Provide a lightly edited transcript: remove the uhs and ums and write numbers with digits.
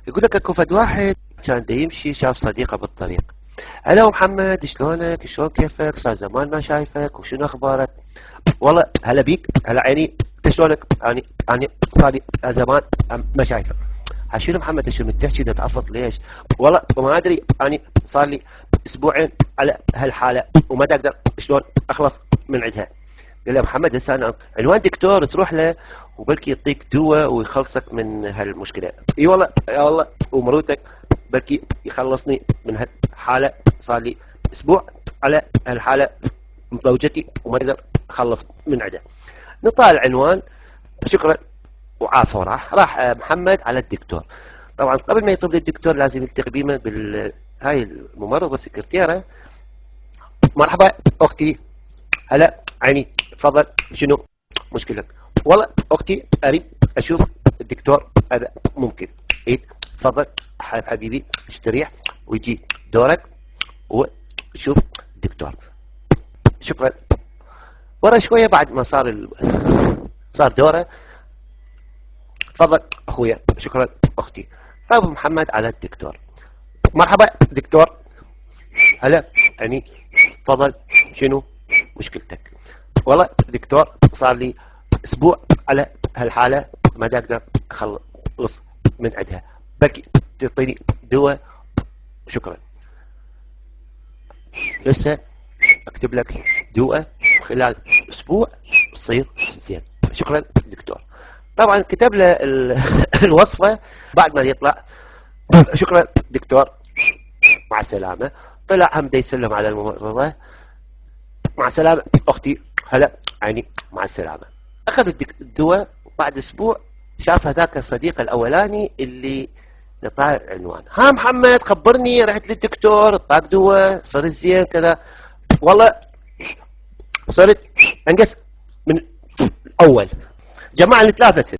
يقول لك اكو فد واحد كان دا يمشي شاف صديقه بالطريق. هلا محمد، شلونك؟ شلون كيفك؟ صار زمان ما شايفك، وشنو اخبارك؟ والله هلا بيك، هلا عيني، انت شلونك؟ اني صار لي زمان ما شايفك. شنو محمد شو متحكي دا تعفط ليش؟ والله ما ادري، اني صار لي اسبوعين على هالحاله وما دا اقدر شلون اخلص من عندها. قال له محمد هسه انا عنوان دكتور تروح له وبلكي يعطيك دواء ويخلصك من هالمشكله. اي والله يا والله، ومرتك بلكي يخلصني من هالحاله، صار لي اسبوع على هالحاله مزوجتي وما اقدر اخلص من عندها. نطال العنوان، شكرا وعافى. راح محمد على الدكتور. طبعا قبل ما يطلب للدكتور لازم يلتقي بيمه هاي الممرضه السكرتيره. مرحبا اختي، هلا عيني، تفضل، شنو مشكلتك؟ والله اختي اريد اشوف الدكتور، هذا ممكن؟ ايه تفضل حبيبي، استريح ويجي دورك وشوف الدكتور. شكرا. ورا شويه بعد ما صار دوره، تفضل اخويا، شكرا اختي. ابو محمد على الدكتور. مرحبا دكتور، هلا يعني، تفضل، شنو مشكلتك؟ والله دكتور صار لي اسبوع على هالحاله ما اقدر اخلص من عندها، بلكي تعطيني دواء؟ شكرا. لسه اكتب لك دواء خلال اسبوع تصير زين. شكرا دكتور. طبعا كتب له الوصفه. بعد ما يطلع، شكرا دكتور، مع السلامه. طلع هم دا يسلم على الممرضه. مع السلامه اختي، هلا عيني، مع السلامه. اخذ الدواء. بعد اسبوع شاف هذاك الصديق الاولاني اللي نطاع العنوان. ها محمد خبرني، رحت للدكتور، اعطاك دواء، صرت زين كذا؟ والله صرت انقص من الاول. جماعه نتلافت